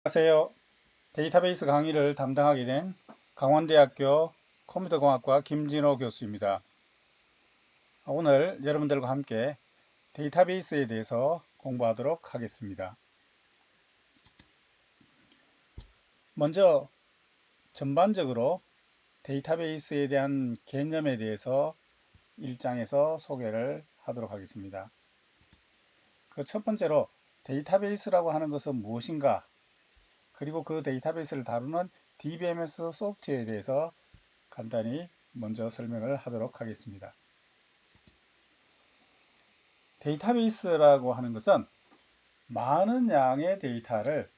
안녕하세요. 데이터베이스 강의를 담당하게 된 강원대학교 컴퓨터공학과 김진호 교수입니다. 오늘 여러분들과 함께 데이터베이스에 대해서 공부하도록 하겠습니다. 먼저 전반적으로 데이터베이스에 대한 개념에 대해서 1장에서 소개를 하도록 하겠습니다. 그 첫 번째로 데이터베이스라고 하는 것은 무엇인가, 그리고 그 데이터베이스를 다루는 DBMS 소프트웨어에 대해서 간단히 먼저 설명을 하도록 하겠습니다. 데이터베이스라고 하는 것은 많은 양의 데이터를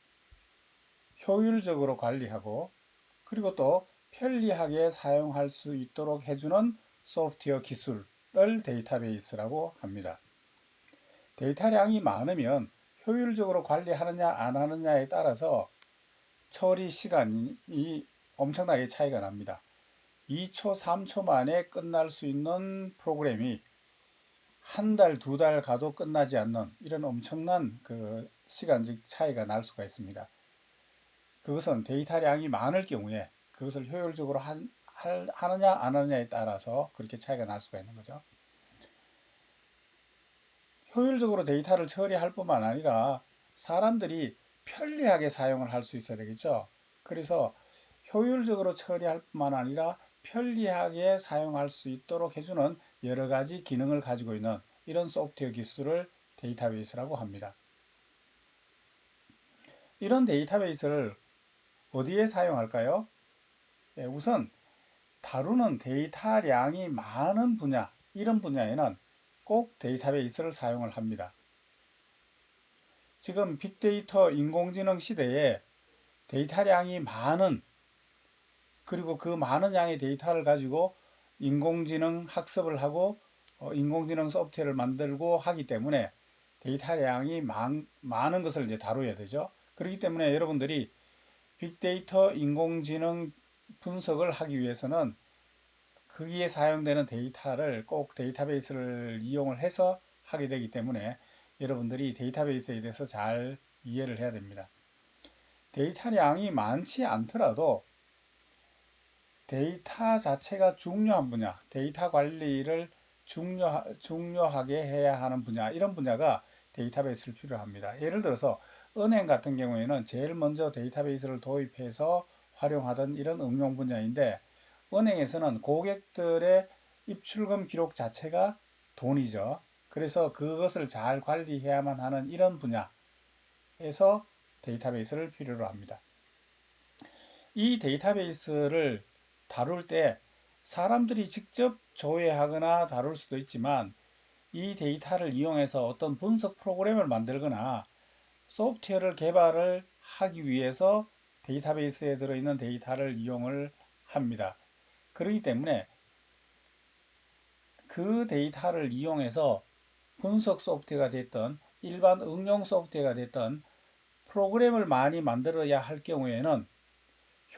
효율적으로 관리하고 그리고 또 편리하게 사용할 수 있도록 해주는 소프트웨어 기술을 데이터베이스라고 합니다. 데이터량이 많으면 효율적으로 관리하느냐 안 하느냐에 따라서 처리 시간이 엄청나게 차이가 납니다. 2초, 3초 만에 끝날 수 있는 프로그램이 한 달, 두 달 가도 끝나지 않는 이런 엄청난 시간적 차이가 날 수가 있습니다. 그것은 데이터량이 많을 경우에 그것을 효율적으로 하느냐 안 하느냐에 따라서 그렇게 차이가 날 수가 있는 거죠. 효율적으로 데이터를 처리할 뿐만 아니라 사람들이 편리하게 사용을 할 수 있어야 되겠죠. 그래서 효율적으로 처리할 뿐만 아니라 편리하게 사용할 수 있도록 해주는 여러 가지 기능을 가지고 있는 이런 소프트웨어 기술을 데이터베이스라고 합니다. 이런 데이터베이스를 어디에 사용할까요? 우선 다루는 데이터량이 많은 분야, 이런 분야에는 꼭 데이터베이스를 사용을 합니다. 지금 빅데이터 인공지능 시대에 데이터량이 많은, 그리고 그 많은 양의 데이터를 가지고 인공지능 학습을 하고 인공지능 소프트웨어를 만들고 하기 때문에 데이터량이 많은 것을 이제 다뤄야 되죠. 그렇기 때문에 여러분들이 빅데이터 인공지능 분석을 하기 위해서는 거기에 사용되는 데이터를 꼭 데이터베이스를 이용을 해서 하게 되기 때문에 여러분들이 데이터베이스에 대해서 잘 이해를 해야 됩니다. 데이터량이 많지 않더라도 데이터 자체가 중요한 분야, 데이터 관리를 중요하게 해야 하는 분야, 이런 분야가 데이터베이스를 필요합니다. 예를 들어서 은행 같은 경우에는 제일 먼저 데이터베이스를 도입해서 활용하던 이런 응용 분야인데, 은행에서는 고객들의 입출금 기록 자체가 돈이죠. 그래서 그것을 잘 관리해야만 하는 이런 분야에서 데이터베이스를 필요로 합니다. 이 데이터베이스를 다룰 때 사람들이 직접 조회하거나 다룰 수도 있지만, 이 데이터를 이용해서 어떤 분석 프로그램을 만들거나 소프트웨어를 개발을 하기 위해서 데이터베이스에 들어있는 데이터를 이용을 합니다. 그렇기 때문에 그 데이터를 이용해서 분석 소프트웨어가 됐던 일반 응용 소프트웨어가 됐던 프로그램을 많이 만들어야 할 경우에는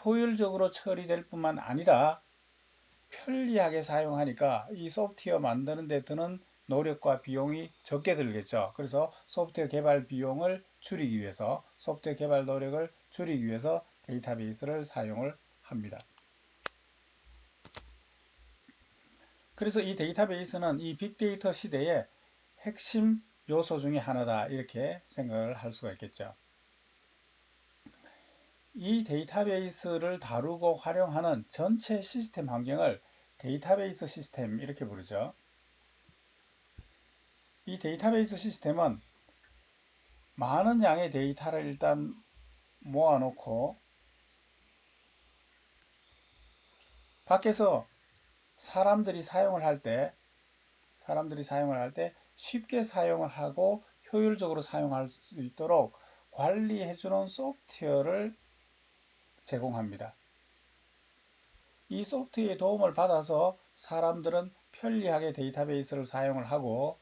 효율적으로 처리될 뿐만 아니라 편리하게 사용하니까 이 소프트웨어 만드는 데 드는 노력과 비용이 적게 들겠죠. 그래서 소프트웨어 개발 비용을 줄이기 위해서, 소프트웨어 개발 노력을 줄이기 위해서 데이터베이스를 사용을 합니다. 그래서 이 데이터베이스는 이 빅데이터 시대의 핵심 요소 중에 하나다, 이렇게 생각을 할 수가 있겠죠. 이 데이터베이스를 다루고 활용하는 전체 시스템 환경을 데이터베이스 시스템, 이렇게 부르죠. 이 데이터베이스 시스템은 많은 양의 데이터를 일단 모아놓고 밖에서 사람들이 사용을 할 때 쉽게 사용을 하고 효율적으로 사용할 수 있도록 관리해주는 소프트웨어를 제공합니다. 이 소프트웨어의 도움을 받아서 사람들은 편리하게 데이터베이스를 사용을 하고,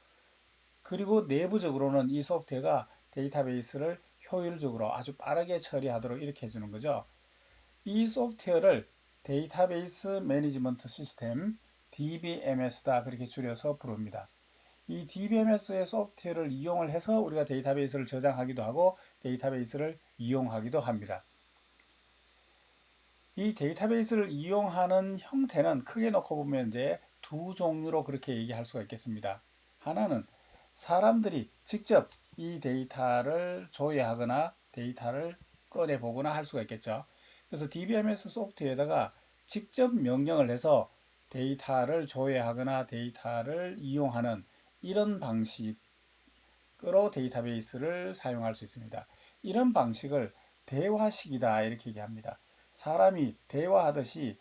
그리고 내부적으로는 이 소프트웨어가 데이터베이스를 효율적으로 아주 빠르게 처리하도록 이렇게 해주는 거죠. 이 소프트웨어를 데이터베이스 매니지먼트 시스템, DBMS다, 그렇게 줄여서 부릅니다. 이 DBMS의 소프트웨어를 이용을 해서 우리가 데이터베이스를 저장하기도 하고 데이터베이스를 이용하기도 합니다. 이 데이터베이스를 이용하는 형태는 크게 놓고 보면 이제 두 종류로 그렇게 얘기할 수가 있겠습니다. 하나는 사람들이 직접 이 데이터를 조회하거나 데이터를 꺼내 보거나 할 수가 있겠죠. 그래서 DBMS 소프트웨어에다가 직접 명령을 해서 데이터를 조회하거나 데이터를 이용하는 이런 방식으로 데이터베이스를 사용할 수 있습니다. 이런 방식을 대화식이다 이렇게 얘기합니다. 사람이 대화하듯이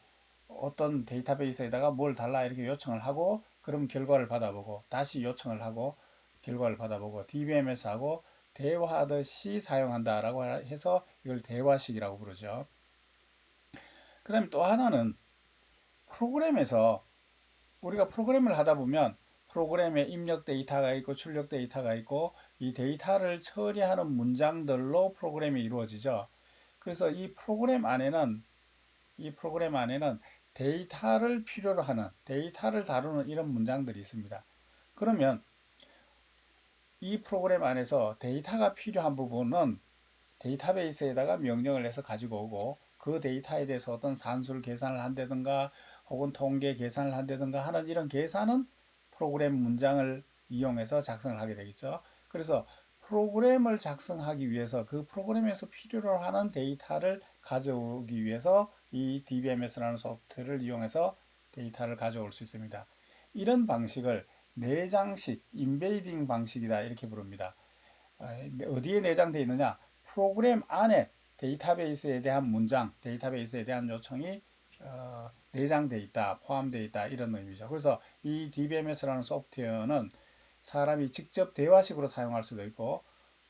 어떤 데이터베이스에다가 뭘 달라 이렇게 요청을 하고 그럼 결과를 받아보고 다시 요청을 하고 결과를 받아보고 DBMS하고 대화하듯이 사용한다라고 해서 이걸 대화식이라고 부르죠. 그 다음에 또 하나는 프로그램에서 우리가 프로그램을 하다 보면 프로그램에 입력 데이터가 있고 출력 데이터가 있고 이 데이터를 처리하는 문장들로 프로그램이 이루어지죠. 그래서 이 프로그램 안에는 데이터를 필요로 하는 데이터를 다루는 이런 문장들이 있습니다. 그러면 이 프로그램 안에서 데이터가 필요한 부분은 데이터베이스에다가 명령을 해서 가지고 오고 그 데이터에 대해서 어떤 산술 계산을 한다든가 혹은 통계 계산을 한다든가 하는 이런 계산은 프로그램 문장을 이용해서 작성을 하게 되겠죠. 그래서 프로그램을 작성하기 위해서 그 프로그램에서 필요로 하는 데이터를 가져오기 위해서 이 DBMS라는 소프트를 이용해서 데이터를 가져올 수 있습니다. 이런 방식을 내장식, 인베이딩 방식이다 이렇게 부릅니다. 어디에 내장되어 있느냐? 프로그램 안에 데이터베이스에 대한 문장, 데이터베이스에 대한 요청이 내장되어 있다, 포함되어 있다 이런 의미죠. 그래서 이 DBMS라는 소프트웨어는 사람이 직접 대화식으로 사용할 수도 있고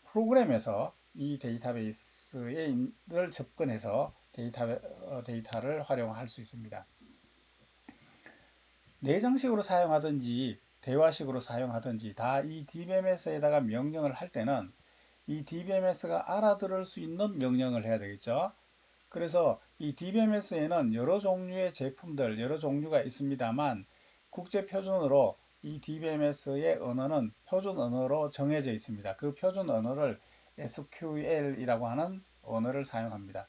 프로그램에서 이 데이터베이스를 접근해서 데이터를 활용할 수 있습니다. 내장식으로 사용하든지 대화식으로 사용하든지 다 이 DBMS에다가 명령을 할 때는 이 DBMS가 알아들을 수 있는 명령을 해야 되겠죠. 그래서 이 DBMS에는 여러 종류의 제품들, 여러 종류가 있습니다만 국제 표준으로 이 DBMS의 언어는 표준 언어로 정해져 있습니다. 그 표준 언어를 SQL이라고 하는 언어를 사용합니다.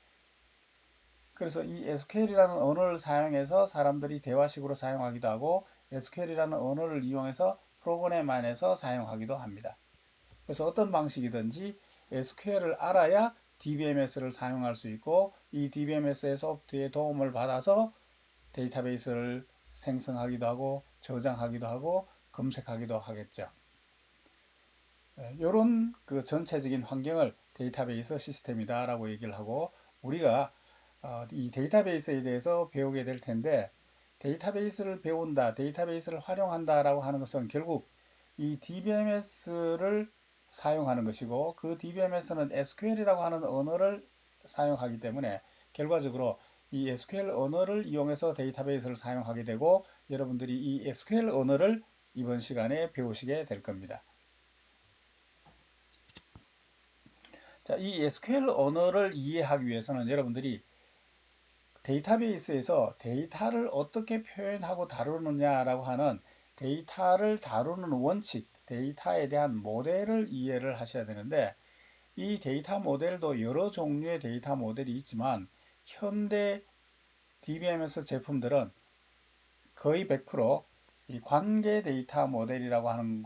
그래서 이 SQL이라는 언어를 사용해서 사람들이 대화식으로 사용하기도 하고 SQL이라는 언어를 이용해서 프로그램 안에서 사용하기도 합니다. 그래서 어떤 방식이든지 SQL을 알아야 DBMS를 사용할 수 있고 이 DBMS의 소프트의 도움을 받아서 데이터베이스를 생성하기도 하고 저장하기도 하고 검색하기도 하겠죠. 이런 그 전체적인 환경을 데이터베이스 시스템이다라고 얘기를 하고 우리가 이 데이터베이스에 대해서 배우게 될 텐데 데이터베이스를 배운다, 데이터베이스를 활용한다라고 하는 것은 결국 이 DBMS를 사용하는 것이고 그 DBMS는 SQL이라고 하는 언어를 사용하기 때문에 결과적으로 이 SQL 언어를 이용해서 데이터베이스를 사용하게 되고 여러분들이 이 SQL 언어를 이번 시간에 배우시게 될 겁니다. 자, 이 SQL 언어를 이해하기 위해서는 여러분들이 데이터베이스에서 데이터를 어떻게 표현하고 다루느냐라고 하는 데이터를 다루는 원칙, 데이터에 대한 모델을 이해를 하셔야 되는데 이 데이터 모델도 여러 종류의 데이터 모델이 있지만 현대 DBMS 제품들은 거의 100%이 관계 데이터 모델이라고 하는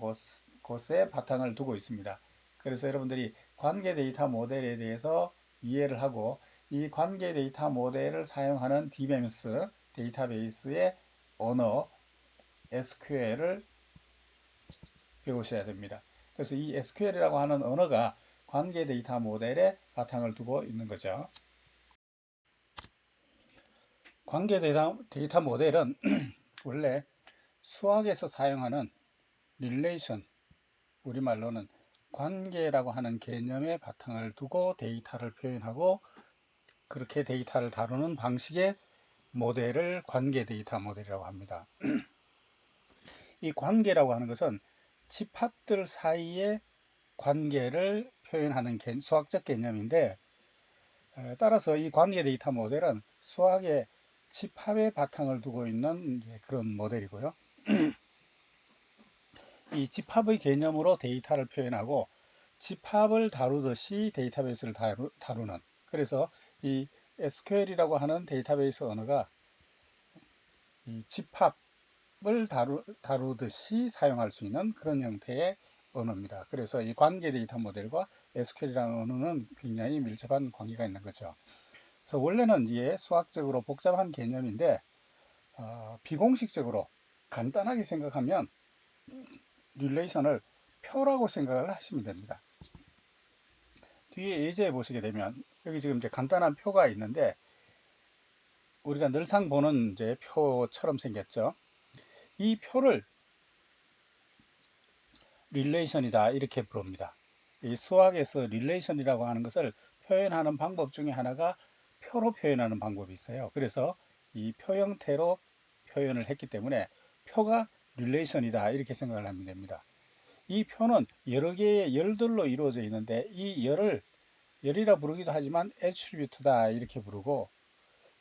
곳에 바탕을 두고 있습니다. 그래서 여러분들이 관계 데이터 모델에 대해서 이해를 하고 이 관계 데이터 모델을 사용하는 DBMS 데이터베이스의 언어 SQL을 배우셔야 됩니다. 그래서 이 SQL이라고 하는 언어가 관계 데이터 모델에 바탕을 두고 있는 거죠. 관계 데이터 모델은 원래 수학에서 사용하는 릴레이션, 우리말로는 관계라고 하는 개념에 바탕을 두고 데이터를 표현하고 그렇게 데이터를 다루는 방식의 모델을 관계 데이터 모델이라고 합니다. 이 관계라고 하는 것은 집합들 사이의 관계를 표현하는 수학적 개념인데 따라서 이 관계 데이터 모델은 수학의 집합에 바탕을 두고 있는 그런 모델이고요. 이 집합의 개념으로 데이터를 표현하고 집합을 다루듯이 데이터베이스를 다루는, 그래서 이 SQL이라고 하는 데이터베이스 언어가 이 집합을 다루듯이 사용할 수 있는 그런 형태의 언어입니다. 그래서 이 관계 데이터 모델과 SQL이라는 언어는 굉장히 밀접한 관계가 있는 거죠. 그래서 원래는 이게 수학적으로 복잡한 개념인데 비공식적으로 간단하게 생각하면 릴레이션을 표라고 생각을 하시면 됩니다. 뒤에 예제에 보시게 되면 여기 지금 이제 간단한 표가 있는데 우리가 늘상 보는 이제 표처럼 생겼죠. 이 표를 릴레이션이다 이렇게 부릅니다. 이 수학에서 릴레이션이라고 하는 것을 표현하는 방법 중에 하나가 표로 표현하는 방법이 있어요. 그래서 이 표 형태로 표현을 했기 때문에 표가 릴레이션이다 이렇게 생각을 하면 됩니다. 이 표는 여러 개의 열들로 이루어져 있는데 이 열이라 부르기도 하지만 애트리뷰트다 이렇게 부르고,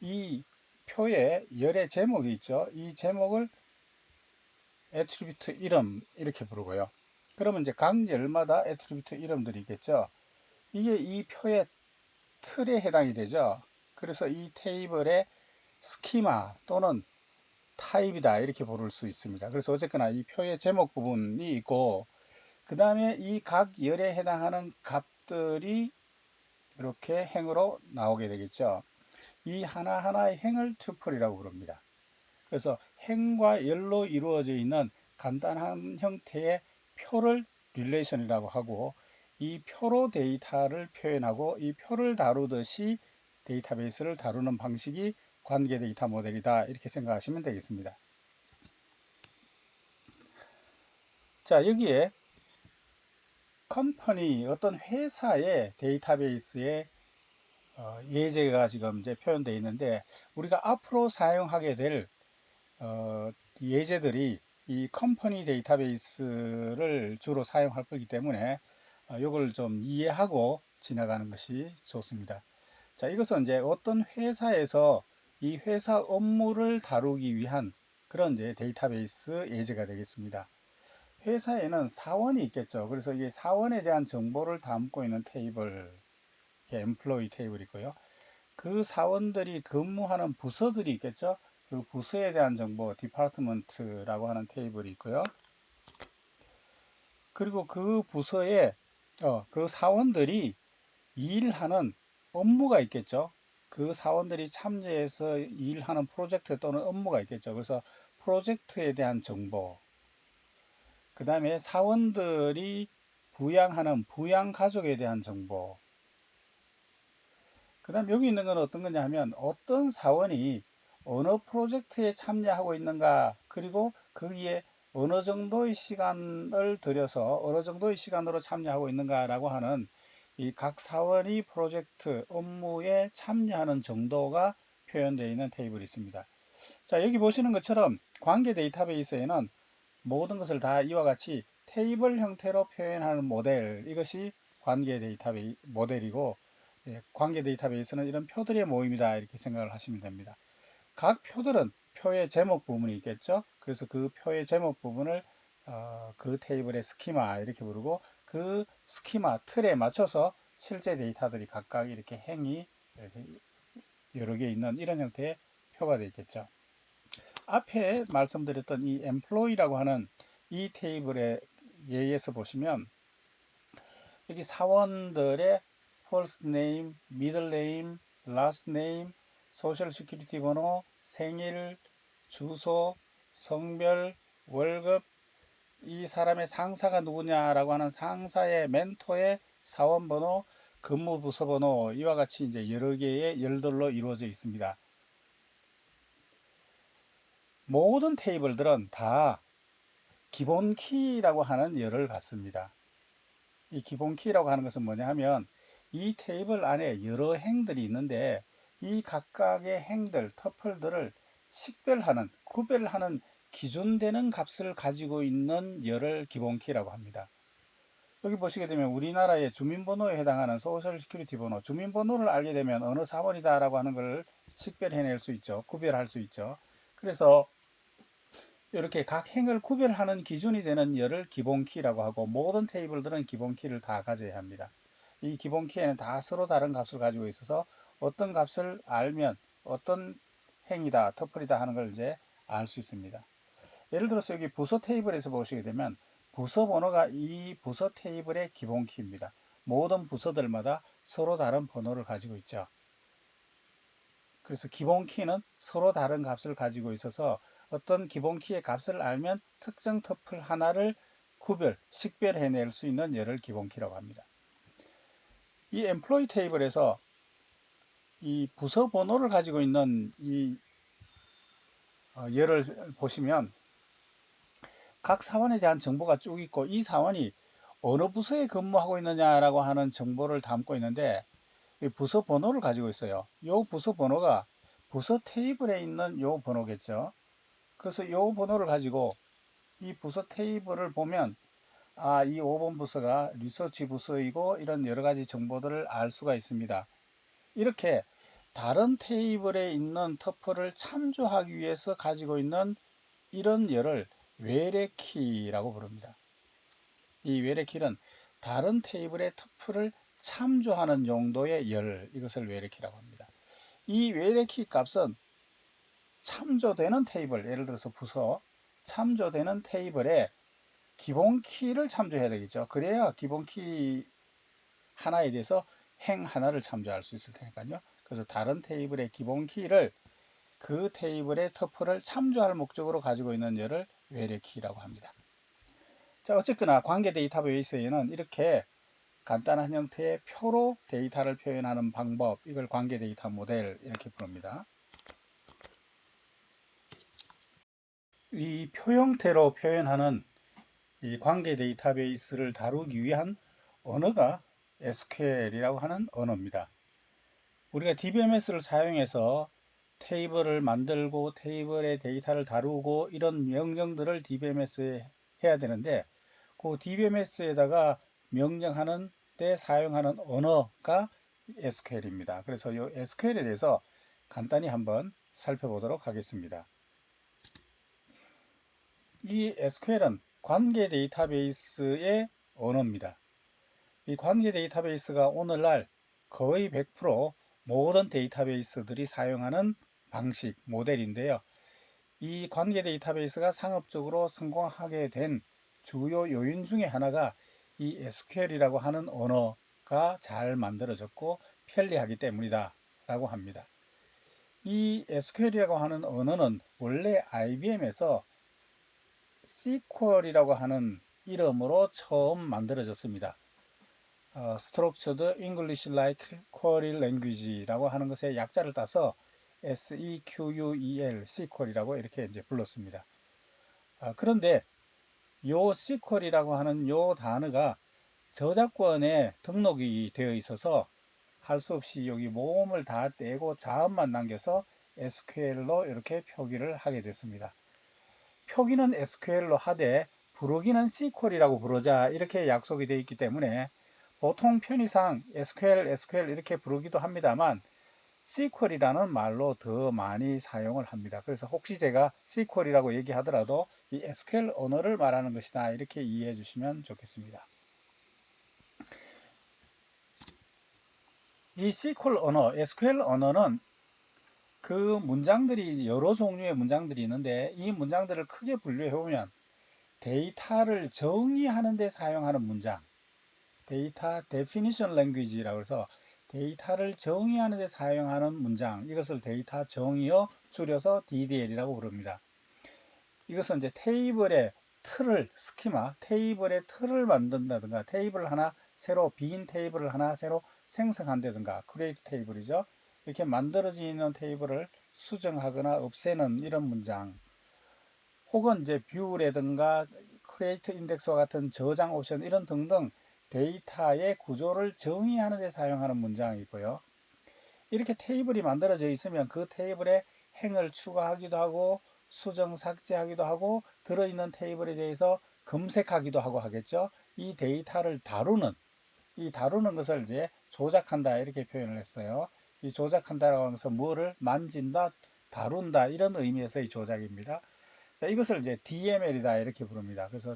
이 표에 열의 제목이 있죠. 이 제목을 애트리뷰트 이름 이렇게 부르고요. 그러면 이제 각 열마다 애트리뷰트 이름들이 있겠죠. 이게 이 표의 틀에 해당이 되죠. 그래서 이 테이블의 스키마 또는 타입이다 이렇게 부를 수 있습니다. 그래서 어쨌거나 이 표의 제목 부분이 있고, 그 다음에 이 각 열에 해당하는 값들이 이렇게 행으로 나오게 되겠죠. 이 하나하나의 행을 튜플이라고 부릅니다. 그래서 행과 열로 이루어져 있는 간단한 형태의 표를 릴레이션이라고 하고, 이 표로 데이터를 표현하고 이 표를 다루듯이 데이터베이스를 다루는 방식이 관계 데이터 모델이다 이렇게 생각하시면 되겠습니다. 자, 여기에 컴퍼니 어떤 회사의 데이터베이스의 예제가 지금 이제 표현되어 있는데, 우리가 앞으로 사용하게 될 예제들이 이 컴퍼니 데이터베이스를 주로 사용할 거기 때문에 이걸 좀 이해하고 지나가는 것이 좋습니다. 자, 이것은 이제 어떤 회사에서 이 회사 업무를 다루기 위한 그런 이제 데이터베이스 예제가 되겠습니다. 회사에는 사원이 있겠죠. 그래서 이게 사원에 대한 정보를 담고 있는 테이블, 엠플로이 테이블이고요. 그 사원들이 근무하는 부서들이 있겠죠. 그 부서에 대한 정보, 디파트먼트라고 하는 테이블이 있고요. 그리고 그 부서에 그 사원들이 일하는 업무가 있겠죠. 그 사원들이 참여해서 일하는 프로젝트 또는 업무가 있겠죠. 그래서 프로젝트에 대한 정보, 그 다음에 사원들이 부양하는 부양 가족에 대한 정보, 그 다음 여기 있는 건 어떤 거냐 하면 어떤 사원이 어느 프로젝트에 참여하고 있는가, 그리고 거기에 어느 정도의 시간을 들여서 어느 정도의 시간으로 참여하고 있는가 라고 하는 이 각 사원이 프로젝트 업무에 참여하는 정도가 표현되어 있는 테이블이 있습니다. 자, 여기 보시는 것처럼 관계 데이터베이스에는 모든 것을 다 이와 같이 테이블 형태로 표현하는 모델, 이것이 관계 데이터베이스 모델이고, 관계 데이터베이스는 이런 표들의 모임이다 이렇게 생각을 하시면 됩니다. 각 표들은 표의 제목 부분이 있겠죠. 그래서 그 표의 제목 부분을 그 테이블의 스키마 이렇게 부르고, 그 스키마 틀에 맞춰서 실제 데이터들이 각각 이렇게 행이 이렇게 여러 개 있는 이런 형태의 표가 되어 있겠죠. 앞에 말씀드렸던 이 employee라고 하는 이 테이블의 예에서 보시면 여기 사원들의 first name, middle name, last name, 소셜 시큐리티 번호, 생일, 주소, 성별, 월급, 이 사람의 상사가 누구냐라고 하는 상사의 멘토의 사원 번호, 근무 부서 번호, 이와 같이 이제 여러 개의 열들로 이루어져 있습니다. 모든 테이블들은 다 기본 키라고 하는 열을 갖습니다. 이 기본 키라고 하는 것은 뭐냐 하면 이 테이블 안에 여러 행들이 있는데 이 각각의 행들, 터플들을 식별하는, 구별하는 기준되는 값을 가지고 있는 열을 기본 키라고 합니다. 여기 보시게 되면 우리나라의 주민번호에 해당하는 소셜 시큐리티 번호, 주민번호를 알게 되면 어느 사원이다라고 하는 걸 식별해낼 수 있죠. 구별할 수 있죠. 그래서 이렇게 각 행을 구별하는 기준이 되는 열을 기본키라고 하고, 모든 테이블들은 기본키를 다 가져야 합니다. 이 기본키에는 다 서로 다른 값을 가지고 있어서 어떤 값을 알면 어떤 행이다, 터플이다 하는 걸 이제 알 수 있습니다. 예를 들어서 여기 부서 테이블에서 보시게 되면 부서 번호가 이 부서 테이블의 기본키입니다. 모든 부서들마다 서로 다른 번호를 가지고 있죠. 그래서 기본키는 서로 다른 값을 가지고 있어서 어떤 기본키의 값을 알면 특정 터플 하나를 식별해낼 수 있는 열을 기본키라고 합니다. 이 엠플로이 테이블에서 이 부서 번호를 가지고 있는 이 열을 보시면 각 사원에 대한 정보가 쭉 있고, 이 사원이 어느 부서에 근무하고 있느냐라고 하는 정보를 담고 있는데, 이 부서 번호를 가지고 있어요. 이 부서 번호가 부서 테이블에 있는 이 번호겠죠. 그래서 이 번호를 가지고 이 부서 테이블을 보면 이 5번 부서가 리서치 부서이고, 이런 여러 가지 정보들을 알 수가 있습니다. 이렇게 다른 테이블에 있는 터플을 참조하기 위해서 가지고 있는 이런 열을 외래키라고 부릅니다. 이 외래키는 다른 테이블의 터플을 참조하는 용도의 열, 이것을 외래키라고 합니다. 이 외래키 값은 참조되는 테이블, 예를 들어서 부서, 참조되는 테이블에 기본키를 참조해야 되겠죠. 그래야 기본키 하나에 대해서 행 하나를 참조할 수 있을 테니까요. 그래서 다른 테이블의 기본키를 그 테이블의 터플을 참조할 목적으로 가지고 있는 열을 외래키라고 합니다. 자, 어쨌거나 관계 데이터베이스에는 이렇게 간단한 형태의 표로 데이터를 표현하는 방법, 이걸 관계 데이터 모델 이렇게 부릅니다. 이 표 형태로 표현하는 이 관계 데이터베이스를 다루기 위한 언어가 SQL이라고 하는 언어입니다. 우리가 DBMS를 사용해서 테이블을 만들고 테이블의 데이터를 다루고 이런 명령들을 DBMS에 해야 되는데, 그 DBMS에다가 명령하는 때 사용하는 언어가 SQL입니다. 그래서 이 SQL에 대해서 간단히 한번 살펴보도록 하겠습니다. 이 SQL은 관계 데이터베이스의 언어입니다. 이 관계 데이터베이스가 오늘날 거의 100% 모든 데이터베이스들이 사용하는 방식, 모델인데요. 이 관계 데이터베이스가 상업적으로 성공하게 된 주요 요인 중에 하나가 이 SQL이라고 하는 언어가 잘 만들어졌고 편리하기 때문이다 라고 합니다. 이 SQL이라고 하는 언어는 원래 IBM에서 SQL이라고 하는 이름으로 처음 만들어졌습니다. Structured English Like Query Language라고 하는 것의 약자를 따서 SEQUEL, SQL이라고 이렇게 이제 불렀습니다. 그런데 요 SQL이라고 하는 요 단어가 저작권에 등록이 되어 있어서 할 수 없이 여기 모음을 다 떼고 자음만 남겨서 SQL로 이렇게 표기를 하게 됐습니다. 표기는 SQL로 하되 부르기는 SQL이라고 부르자, 이렇게 약속이 되어 있기 때문에 보통 편의상 SQL 이렇게 부르기도 합니다만 SQL이라는 말로 더 많이 사용을 합니다. 그래서 혹시 제가 SQL이라고 얘기하더라도 이 SQL 언어를 말하는 것이다, 이렇게 이해해 주시면 좋겠습니다. 이 SQL 언어, SQL 언어는 그 문장들이 여러 종류의 문장들이 있는데, 이 문장들을 크게 분류해 보면 데이터를 정의하는 데 사용하는 문장, 데이터 데피니션 랭귀지라고 해서 데이터를 정의하는 데 사용하는 문장, 이것을 데이터 정의어, 줄여서 DDL이라고 부릅니다. 이것은 이제 테이블의 틀을, 스키마, 테이블의 틀을 만든다든가, 테이블 하나 새로, 빈 테이블을 하나 새로 생성한다든가, 크리에이트 테이블이죠. 이렇게 만들어지는 테이블을 수정하거나 없애는 이런 문장, 혹은 이제 뷰라든가 크리에이트 인덱스와 같은 저장 옵션 이런 등등 데이터의 구조를 정의하는 데 사용하는 문장이고요. 이렇게 테이블이 만들어져 있으면 그 테이블에 행을 추가하기도 하고 수정 삭제하기도 하고 들어있는 테이블에 대해서 검색하기도 하고 하겠죠. 이 데이터를 다루는 것을 이제 조작한다, 이렇게 표현을 했어요. 이 조작한다라고 하면서 뭐를 만진다, 다룬다, 이런 의미에서의 조작입니다. 자, 이것을 이제 DML이다 이렇게 부릅니다. 그래서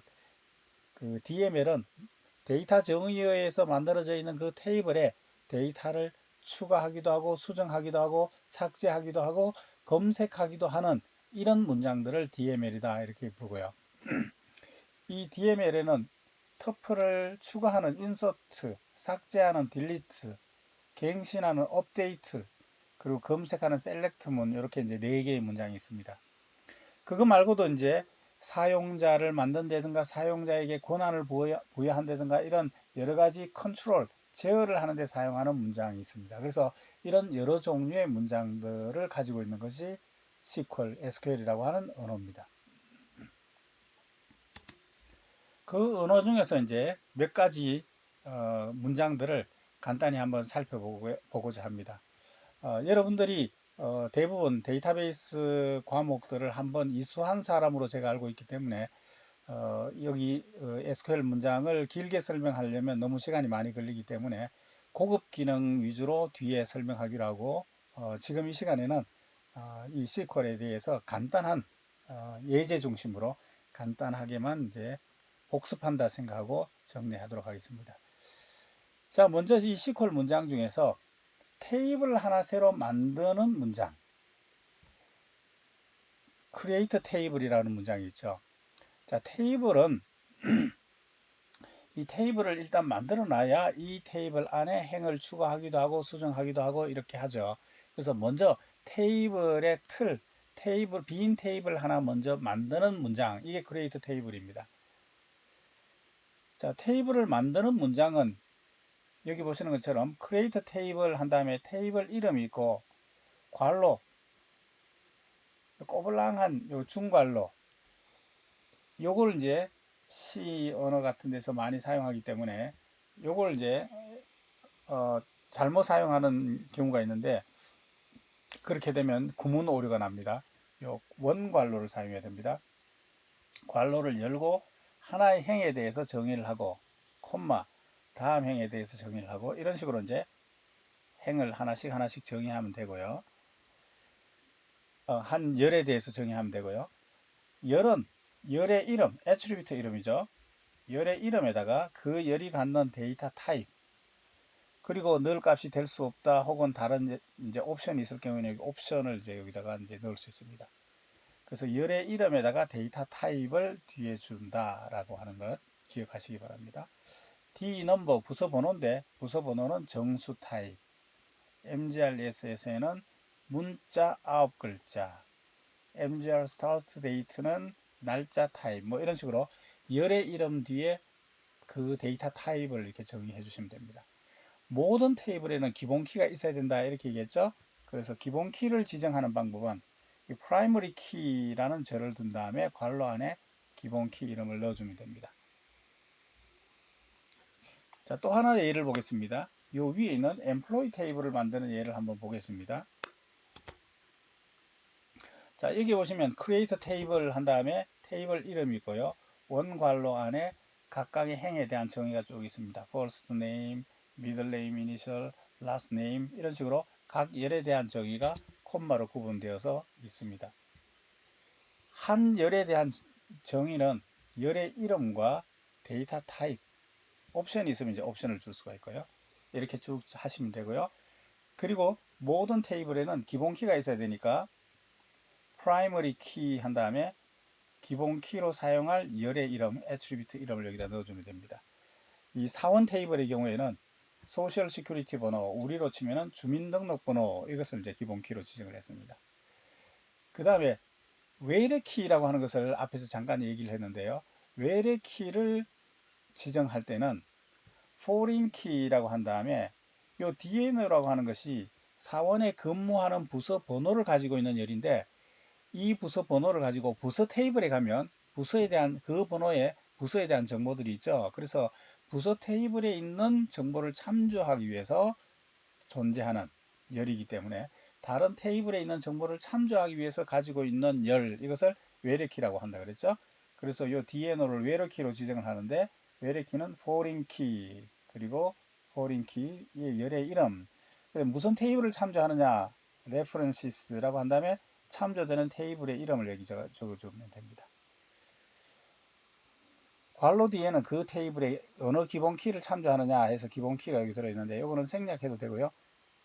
그 DML은 데이터 정의어에서 만들어져 있는 그 테이블에 데이터를 추가하기도 하고 수정하기도 하고 삭제하기도 하고 검색하기도 하는 이런 문장들을 DML이다 이렇게 부르고요. 이 DML에는 터플을 추가하는 인서트, 삭제하는 딜리트, 갱신하는 업데이트, 그리고 검색하는 셀렉트문 이렇게 이제 4개의 문장이 있습니다. 그거 말고도 이제 사용자를 만든다든가 사용자에게 권한을 부여한다든가 이런 여러 가지 컨트롤, 제어를 하는데 사용하는 문장이 있습니다. 그래서 이런 여러 종류의 문장들을 가지고 있는 것이 SQL이라고 하는 언어입니다. 그 언어 중에서 이제 몇 가지 문장들을 간단히 한번 살펴보고자 합니다. 여러분들이 대부분 데이터베이스 과목들을 한번 이수한 사람으로 제가 알고 있기 때문에 여기 SQL 문장을 길게 설명하려면 너무 시간이 많이 걸리기 때문에 고급 기능 위주로 뒤에 설명하기로 하고 지금 이 시간에는 이 SQL에 대해서 간단한 예제 중심으로 간단하게만 이제 복습한다 생각하고 정리하도록 하겠습니다. 자, 먼저 이 SQL 문장 중에서 테이블 하나 새로 만드는 문장, create table이라는 문장이 있죠. 자, 테이블은 이 테이블을 일단 만들어 놔야 이 테이블 안에 행을 추가하기도 하고 수정하기도 하고 이렇게 하죠. 그래서 먼저 테이블의 틀, 빈 테이블 하나 먼저 만드는 문장, 이게 create table입니다. 자, 테이블을 만드는 문장은 여기 보시는 것처럼 create table 한 다음에 테이블 이름이 있고 괄호, 꼬불랑한 요 중괄호, 요걸 이제 C 언어 같은 데서 많이 사용하기 때문에 요걸 이제 잘못 사용하는 경우가 있는데 그렇게 되면 구문 오류가 납니다. 요 원괄호를 사용해야 됩니다. 괄호를 열고 하나의 행에 대해서 정의를 하고 콤마 다음 행에 대해서 정의를 하고 이런 식으로 이제 행을 하나씩 정의하면 되고요. 한 열에 대해서 정의하면 되고요. 열은 열의 이름, 애트리뷰트 이름이죠. 열의 이름에다가 그 열이 갖는 데이터 타입, 그리고 넣을 값이 될 수 없다 혹은 다른 이제 옵션이 있을 경우에는 옵션을 이제 여기다가 이제 넣을 수 있습니다. 그래서 열의 이름에다가 데이터 타입을 뒤에 준다라고 하는 것 기억하시기 바랍니다. D 넘버 부서 번호인데 부서 번호는 정수 타입, MGRS에서는 문자 9글자, MGR start date는 날짜 타입, 뭐 이런 식으로 열의 이름 뒤에 그 데이터 타입을 이렇게 정의해 주시면 됩니다. 모든 테이블에는 기본키가 있어야 된다 이렇게 얘기했죠. 그래서 기본키를 지정하는 방법은 이 primary key라는 절을 둔 다음에 괄호 안에 기본키 이름을 넣어주면 됩니다. 자, 또 하나의 예를 보겠습니다. 요 위에 있는 employee 테이블을 만드는 예를 한번 보겠습니다. 자, 여기 보시면 create table 한 다음에 테이블 이름이 있고요. 원괄호 안에 각각의 행에 대한 정의가 쭉 있습니다. first name, middle name, initial, last name 이런 식으로 각 열에 대한 정의가 콤마로 구분되어서 있습니다. 한 열에 대한 정의는 열의 이름과 데이터 타입, 옵션이 있으면 이제 옵션을 줄 수가 있고요. 이렇게 쭉 하시면 되고요. 그리고 모든 테이블에는 기본 키가 있어야 되니까 primary key 한 다음에 기본 키로 사용할 열의 이름, 애트리뷰트 이름을 여기다 넣어주면 됩니다. 이 사원 테이블의 경우에는 소셜 시큐리티 번호, 우리로 치면은 주민등록번호 이것을 이제 기본 키로 지정을 했습니다. 그 다음에 외래 키라고 하는 것을 앞에서 잠깐 얘기를 했는데요. 외래 키를 지정할 때는 foreign key라고 한 다음에 요 DNO라고 하는 것이 사원에 근무하는 부서 번호를 가지고 있는 열인데 이 부서 번호를 가지고 부서 테이블에 가면 부서에 대한 그 번호에 부서에 대한 정보들이 있죠. 그래서 부서 테이블에 있는 정보를 참조하기 위해서 존재하는 열이기 때문에 다른 테이블에 있는 정보를 참조하기 위해서 가지고 있는 열, 이것을 외래키라고 한다 그랬죠. 그래서 이 DNO를 외래키로 지정을 하는데 외래키는 foreign key 그리고 foreign key의 열의 이름, 무슨 테이블을 참조하느냐 references라고 한 다음에 참조되는 테이블의 이름을 여기 적어주면 됩니다. 괄호 뒤에는 그 테이블의 어느 기본 키를 참조하느냐 해서 기본 키가 여기 들어있는데 이거는 생략해도 되고요.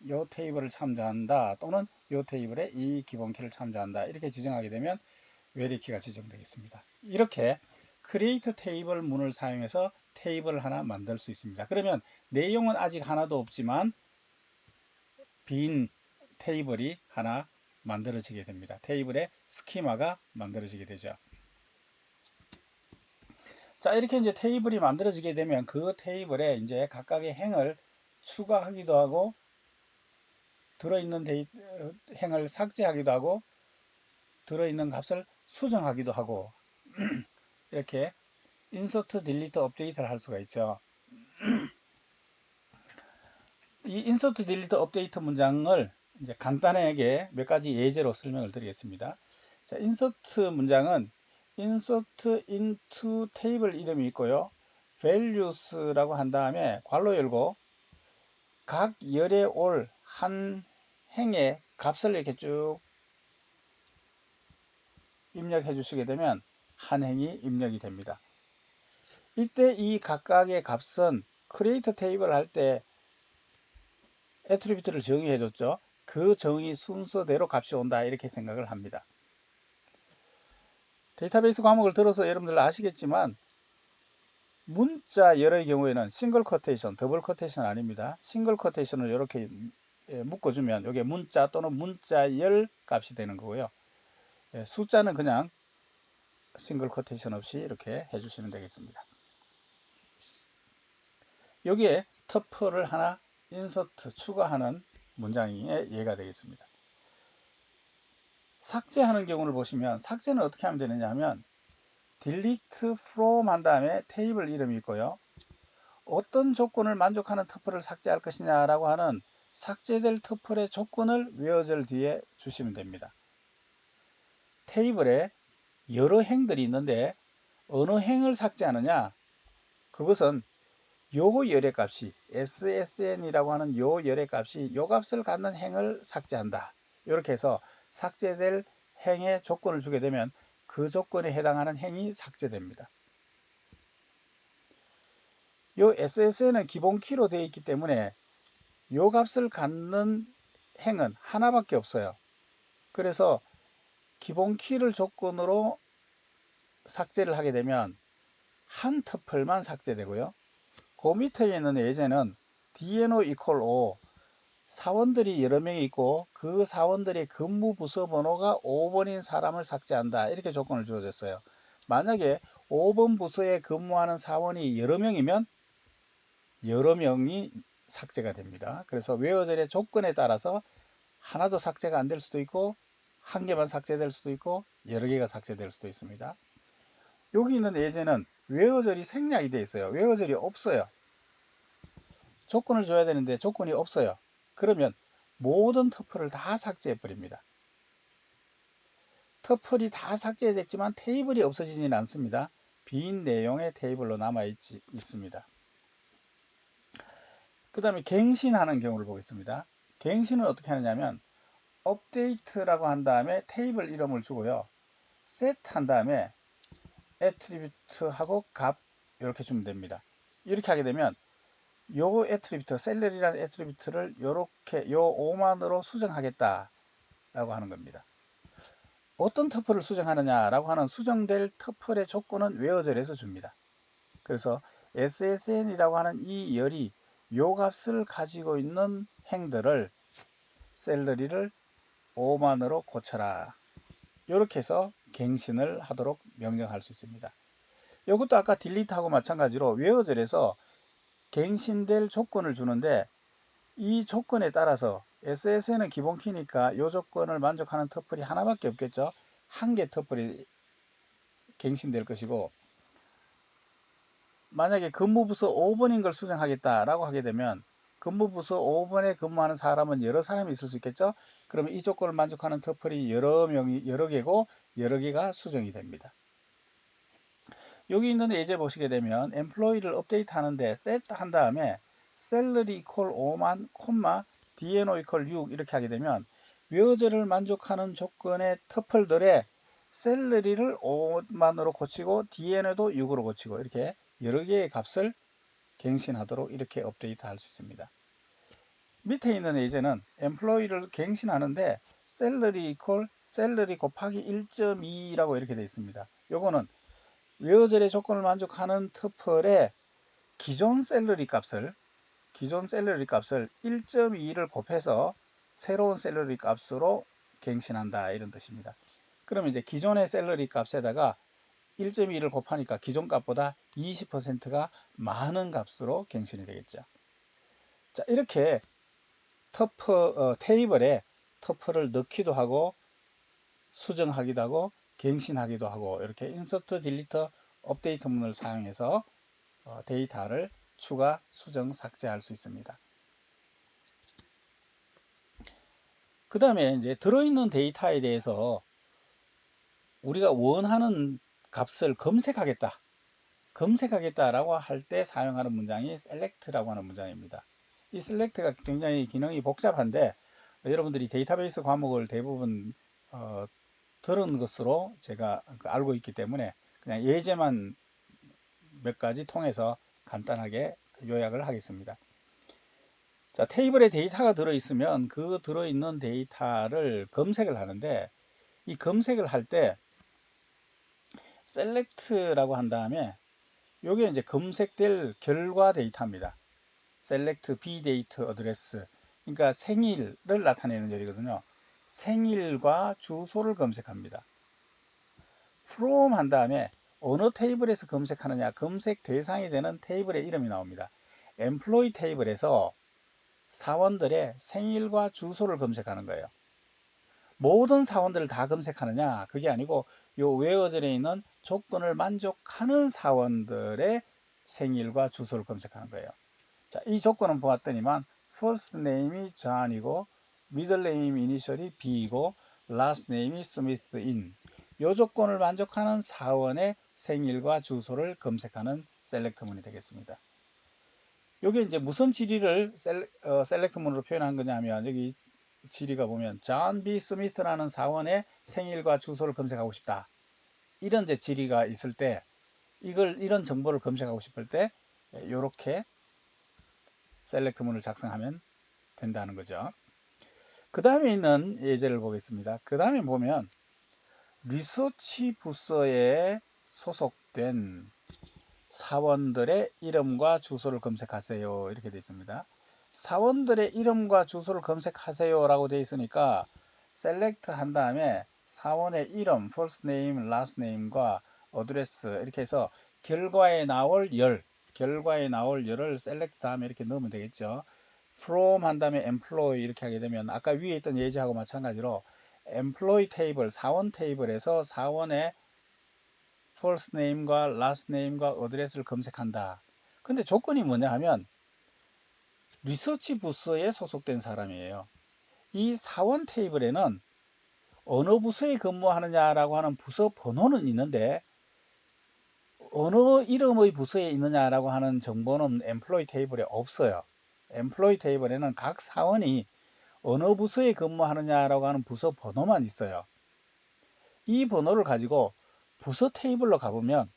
이 테이블을 참조한다 또는 이 테이블에 이 기본 키를 참조한다 이렇게 지정하게 되면 외래 키가 지정되겠습니다. 이렇게 create 테이블 문을 사용해서 테이블을 하나 만들 수 있습니다. 그러면 내용은 아직 하나도 없지만 빈 테이블이 하나 만들어지게 됩니다. 테이블의 스키마가 만들어지게 되죠. 자, 이렇게 이제 테이블이 만들어지게 되면 그 테이블에 이제 각각의 행을 추가하기도 하고 들어있는 행을 삭제하기도 하고 들어있는 값을 수정하기도 하고 이렇게 인서트, 딜리트, 업데이트를 할 수가 있죠. 이 인서트, 딜리트, 업데이트 문장을 이제 간단하게 몇 가지 예제로 설명을 드리겠습니다. 자, 인서트 문장은 insert into 테이블 이름이 있고요. values라고 한 다음에 괄호 열고 각 열에 올 한 행의 값을 이렇게 쭉 입력해 주시게 되면 한 행이 입력이 됩니다. 이때 이 각각의 값은 create 테이블 할 때 애트리뷰트를 정의해 줬죠. 그 정의 순서대로 값이 온다 이렇게 생각을 합니다. 데이터베이스 과목을 들어서 여러분들 아시겠지만 문자 열의 경우에는 싱글 쿼테이션, 더블 쿼테이션 아닙니다. 싱글 쿼테이션을 이렇게 묶어주면 이게 문자 또는 문자 열 값이 되는 거고요. 숫자는 그냥 싱글 쿼테이션 없이 이렇게 해주시면 되겠습니다. 여기에 터프를 하나 인서트 추가하는 문장의 예가 되겠습니다. 삭제하는 경우를 보시면 삭제는 어떻게 하면 되느냐 하면 delete from 한 다음에 테이블 이름이 있고요. 어떤 조건을 만족하는 터플을 삭제할 것이냐 라고 하는 삭제될 터플의 조건을 외어절 뒤에 주시면 됩니다. 테이블에 여러 행들이 있는데 어느 행을 삭제하느냐, 그것은 요 열의 값이 SSN이라고 하는 요 열의 값이 요 값을 갖는 행을 삭제한다. 이렇게 해서 삭제될 행의 조건을 주게 되면 그 조건에 해당하는 행이 삭제됩니다. 요 SSN은 기본 키로 되어 있기 때문에 요 값을 갖는 행은 하나밖에 없어요. 그래서 기본 키를 조건으로 삭제를 하게 되면 한 터플만 삭제되고요. 그 밑에 있는 예제는 DNO equal 5 사원들이 여러 명이 있고 그 사원들의 근무 부서 번호가 5번인 사람을 삭제한다 이렇게 조건을 주어졌어요. 만약에 5번 부서에 근무하는 사원이 여러 명이면 여러 명이 삭제가 됩니다. 그래서 외어절의 조건에 따라서 하나도 삭제가 안 될 수도 있고 한 개만 삭제될 수도 있고 여러 개가 삭제될 수도 있습니다. 여기 있는 예제는 외어절이 생략이 되어 있어요. 외어절이 없어요. 조건을 줘야 되는데 조건이 없어요. 그러면 모든 터플을 다 삭제해 버립니다. 터플이 다 삭제됐지만 테이블이 없어지지는 않습니다. 빈 내용의 테이블로 남아 있습니다. 그 다음에 갱신하는 경우를 보겠습니다. 갱신은 어떻게 하느냐면 업데이트라고 한 다음에 테이블 이름을 주고요. set 한 다음에 애트리뷰트하고 값 이렇게 주면 됩니다. 이렇게 하게 되면 요 애트리뷰트 셀러리라는 애트리뷰트를 요렇게 요 5만으로 수정하겠다 라고 하는 겁니다. 어떤 터플을 수정하느냐 라고 하는 수정될 터플의 조건은 외어절에서 줍니다. 그래서 SSN이라고 하는 이 열이 요 값을 가지고 있는 행들을 셀러리를 5만으로 고쳐라 이렇게 해서 갱신을 하도록 명령할 수 있습니다. 이것도 아까 딜리트하고 마찬가지로 외어절에서 갱신될 조건을 주는데 이 조건에 따라서 SSN은 기본 키니까 이 조건을 만족하는 터플이 하나밖에 없겠죠. 한 개 터플이 갱신될 것이고 만약에 근무부서 5번인 걸 수정하겠다라고 하게 되면 근무부서 5번에 근무하는 사람은 여러 사람이 있을 수 있겠죠. 그러면 이 조건을 만족하는 터플이 여러 개고 여러 개가 수정이 됩니다. 여기 있는 예제 보시게 되면 employee를 업데이트 하는데 set 한 다음에 salary equal 5만 콤마 DNO 이퀄 6 이렇게 하게 되면 웨어즈를 만족하는 조건의 터플들의 셀러리를 5만으로 고치고 DNO도 6으로 고치고 이렇게 여러 개의 값을 갱신하도록 이렇게 업데이트 할 수 있습니다. 밑에 있는 예제는 employee를 갱신하는데 salary equal salary 곱하기 1.2라고 이렇게 되어 있습니다. 요거는 웨어젤의 조건을 만족하는 터플의 기존 셀러리 값을 1.2를 곱해서 새로운 셀러리 값으로 갱신한다 이런 뜻입니다. 그러면 이제 기존의 셀러리 값에다가 1.2를 곱하니까 기존 값보다 20%가 많은 값으로 갱신이 되겠죠. 자, 이렇게 테이블에 터프를 넣기도 하고 수정하기도 하고 갱신하기도 하고 이렇게 인서트, 딜리터, 업데이트문을 사용해서 데이터를 추가, 수정, 삭제할 수 있습니다. 그 다음에 이제 들어있는 데이터에 대해서 우리가 원하는 값을 검색하겠다라고 할 때 사용하는 문장이 select라고 하는 문장입니다. 이 select가 굉장히 기능이 복잡한데 여러분들이 데이터베이스 과목을 대부분 들은 것으로 제가 알고 있기 때문에 그냥 예제만 몇 가지 통해서 간단하게 요약을 하겠습니다. 자, 테이블에 데이터가 들어있으면 그 들어있는 데이터를 검색을 하는데 이 검색을 할 때 select라고 한 다음에 요게 이제 검색될 결과 데이터입니다. select bdate address 그러니까 생일을 나타내는 열이거든요. 생일과 주소를 검색합니다. from 한 다음에 어느 테이블에서 검색하느냐 검색 대상이 되는 테이블의 이름이 나옵니다. employee 테이블에서 사원들의 생일과 주소를 검색하는 거예요. 모든 사원들을 다 검색하느냐 그게 아니고 요 웨어젤에 있는 조건을 만족하는 사원들의 생일과 주소를 검색하는 거예요. 자, 이 조건은 보았더니만 first name이 John이고 middle name 이니셜이 B이고 last name이 Smith인 요 조건을 만족하는 사원의 생일과 주소를 검색하는 셀렉트문이 되겠습니다. 요게 이제 무슨 지리를 셀렉트문으로 표현한 거냐면 여기 지리가 보면 John B. Smith라는 사원의 생일과 주소를 검색하고 싶다. 이런 이제 지리가 있을 때 이런 정보를 검색하고 싶을 때 이렇게 셀렉트문을 작성하면 된다는 거죠. 그 다음에 있는 예제를 보겠습니다. 그 다음에 보면 리서치 부서에 소속된 사원들의 이름과 주소를 검색하세요 이렇게 되어 있습니다. 사원들의 이름과 주소를 검색하세요 라고 되어 있으니까 select 한 다음에 사원의 이름 first name, last name과 address 이렇게 해서 결과에 나올 열을 select 다음에 이렇게 넣으면 되겠죠. from 한 다음에 employee 이렇게 하게 되면 아까 위에 있던 예제하고 마찬가지로 employee 테이블, 사원 테이블에서 사원의 first name과 last name과 address를 검색한다. 근데 조건이 뭐냐 하면 리서치 부서에 소속된 사람이에요. 이 사원 테이블에는 어느 부서에 근무하느냐라고 하는 부서 번호는 있는데 어느 이름의 부서에 있느냐라고 하는 정보는 employee 테이블에 없어요. employee 테이블에는 각 사원이 어느 부서에 근무하느냐라고 하는 부서 번호만 있어요. 이 번호를 가지고 부서 테이블로 가보면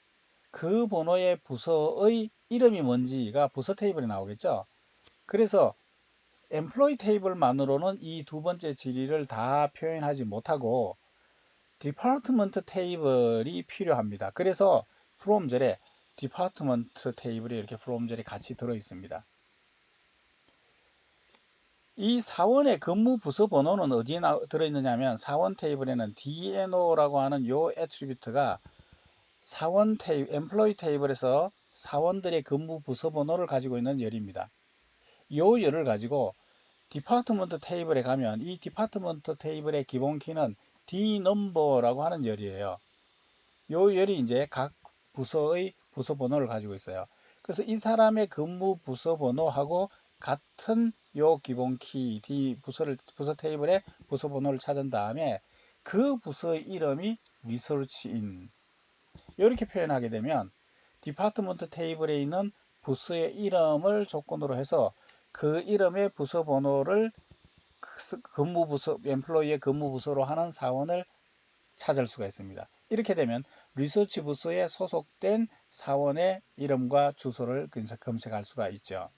그 번호의 부서의 이름이 뭔지가 부서 테이블에 나오겠죠. 그래서 employee 테이블만으로는 이 두 번째 지리를 다 표현하지 못하고 department 테이블이 필요합니다. 그래서 from 절에 department 테이블이 이렇게 from 절에 같이 들어 있습니다. 이 사원의 근무 부서 번호는 어디에 들어있느냐면 사원 테이블에는 DNO라고 하는 요 애트리뷰트가 사원 테이블, employee 테이블에서 사원들의 근무 부서 번호를 가지고 있는 열입니다. 요 열을 가지고 디파트먼트 테이블에 가면 이 디파트먼트 테이블의 기본 키는 D넘버라고 하는 열이에요. 요 열이 이제 각 부서의 부서 번호를 가지고 있어요. 그래서 이 사람의 근무 부서 번호하고 같은 요 기본 키 부서 테이블의 부서 번호를 찾은 다음에 그 부서의 이름이 리서치인 이렇게 표현하게 되면 디파트먼트 테이블에 있는 부서의 이름을 조건으로 해서 그 이름의 부서 번호를 근무 부서, 엠플로이의 근무 부서로 하는 사원을 찾을 수가 있습니다. 이렇게 되면 리서치 부서에 소속된 사원의 이름과 주소를 검색할 수가 있죠.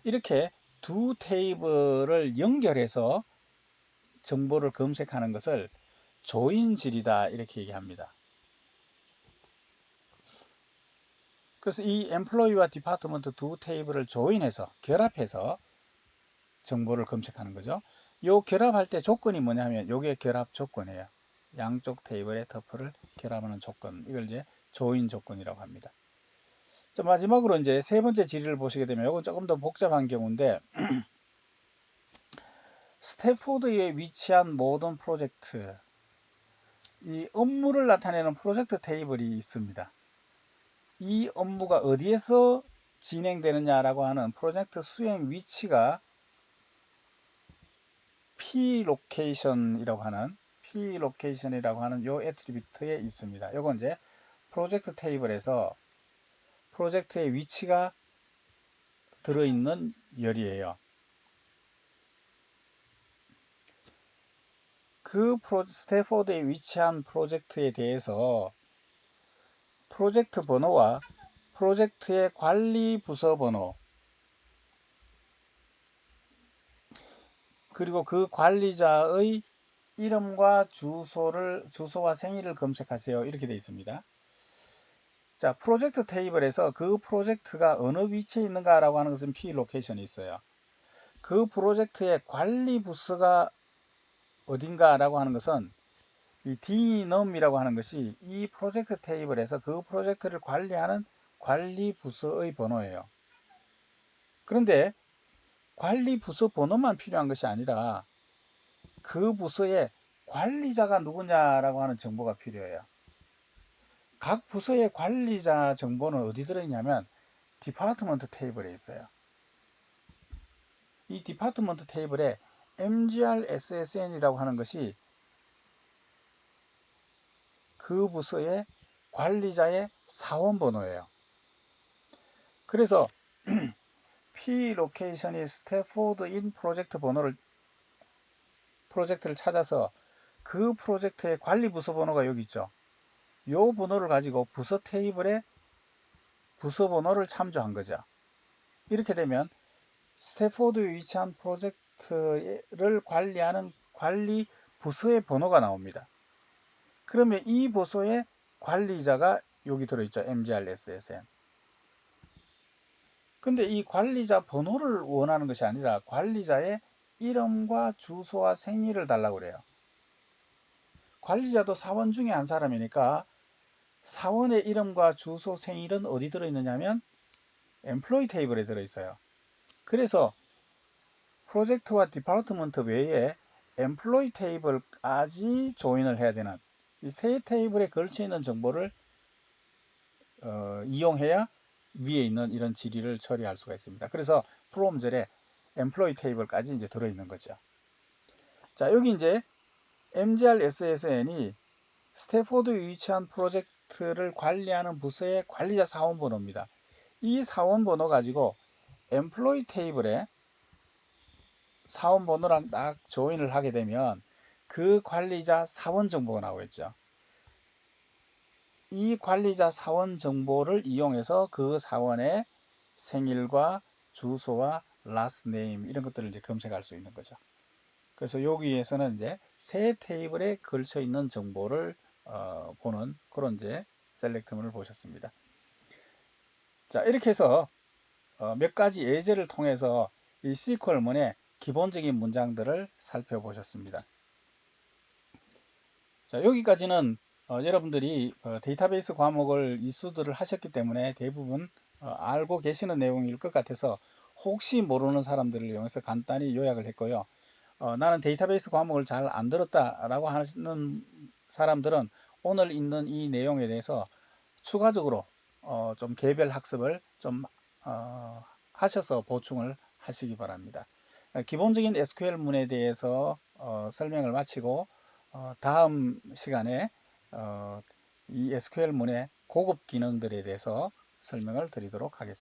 이렇게 두 테이블을 연결해서 정보를 검색하는 것을 조인질이다 이렇게 얘기합니다. 그래서 이 엠플로이와 디파트먼트 두 테이블을 조인해서 결합해서 정보를 검색하는 거죠. 요 결합할 때 조건이 뭐냐면 요게 결합 조건이에요. 양쪽 테이블의 터프를 결합하는 조건, 이걸 이제 조인 조건이라고 합니다. 자, 마지막으로 이제 세 번째 지리를 보시게 되면 이건 조금 더 복잡한 경우인데 스태포드에 위치한 모든 프로젝트, 이 업무를 나타내는 프로젝트 테이블이 있습니다. 이 업무가 어디에서 진행되느냐라고 하는 프로젝트 수행 위치가 P 로케이션이라고 하는 요 애트리뷰트에 있습니다. 요건 이제 프로젝트 테이블에서 프로젝트의 위치가 들어있는 열이에요. 그 스태포드에 위치한 프로젝트에 대해서 프로젝트 번호와 프로젝트의 관리 부서 번호, 그리고 그 관리자의 이름과 주소와 생일을 검색하세요. 이렇게 되어 있습니다. 자, 프로젝트 테이블에서 그 프로젝트가 어느 위치에 있는가라고 하는 것은 P 로케이션이 있어요. 그 프로젝트의 관리 부서가 어딘가라고 하는 것은 이 dnum이라고 하는 것이 이 프로젝트 테이블에서 그 프로젝트를 관리하는 관리 부서의 번호예요. 그런데 관리 부서 번호만 필요한 것이 아니라 그 부서의 관리자가 누구냐라고 하는 정보가 필요해요. 각 부서의 관리자 정보는 어디 들어있냐면 디파트먼트 테이블에 있어요. 이 디파트먼트 테이블에 MGR-SSN이라고 하는 것이 그 부서의 관리자의 사원 번호예요. 그래서 P 로케이션이 스태포드 인 프로젝트를 찾아서 그 프로젝트의 관리 부서 번호가 여기 있죠. 이 번호를 가지고 부서 테이블에 부서 번호를 참조한 거죠. 이렇게 되면 스태포드에 위치한 프로젝트를 관리하는 관리 부서의 번호가 나옵니다. 그러면 이 부서의 관리자가 여기 들어있죠. MGRSSN. 근데 이 관리자 번호를 원하는 것이 아니라 관리자의 이름과 주소와 생일을 달라고 그래요. 관리자도 사원 중에 한 사람이니까 사원의 이름과 주소, 생일은 어디 들어있느냐면 엠플로이 테이블에 들어있어요. 그래서 프로젝트와 디파트먼트 외에 엠플로이 테이블까지 조인을 해야 되는 이 세 테이블에 걸쳐 있는 정보를 이용해야 위에 있는 이런 지리를 처리할 수가 있습니다. 그래서 프롬젤에 엠플로이 테이블까지 이제 들어있는 거죠. 자, 여기 이제 MGR-SSN이 스태포드에 위치한 프로젝트를 관리하는 부서의 관리자 사원번호입니다. 이 사원번호 가지고 엠플로이 테이블에 사원번호랑 딱 조인을 하게 되면 그 관리자 사원 정보가 나오겠죠. 이 관리자 사원 정보를 이용해서 그 사원의 생일과 주소와 last name 이런 것들을 이제 검색할 수 있는 거죠. 그래서 여기에서는 이제 세 테이블에 걸쳐 있는 정보를 보는 그런 이제 셀렉트문을 보셨습니다. 자, 이렇게 해서 몇 가지 예제를 통해서 이 SQL문의 기본적인 문장들을 살펴보셨습니다. 자, 여기까지는 여러분들이 데이터베이스 과목을 이수들을 하셨기 때문에 대부분 알고 계시는 내용일 것 같아서 혹시 모르는 사람들을 이용해서 간단히 요약을 했고요. 나는 데이터베이스 과목을 잘 안 들었다라고 하는 사람들은 오늘 있는 이 내용에 대해서 추가적으로 좀 개별 학습을 좀 하셔서 보충을 하시기 바랍니다. 기본적인 SQL문에 대해서 설명을 마치고 다음 시간에 이 SQL문의 고급 기능들에 대해서 설명을 드리도록 하겠습니다.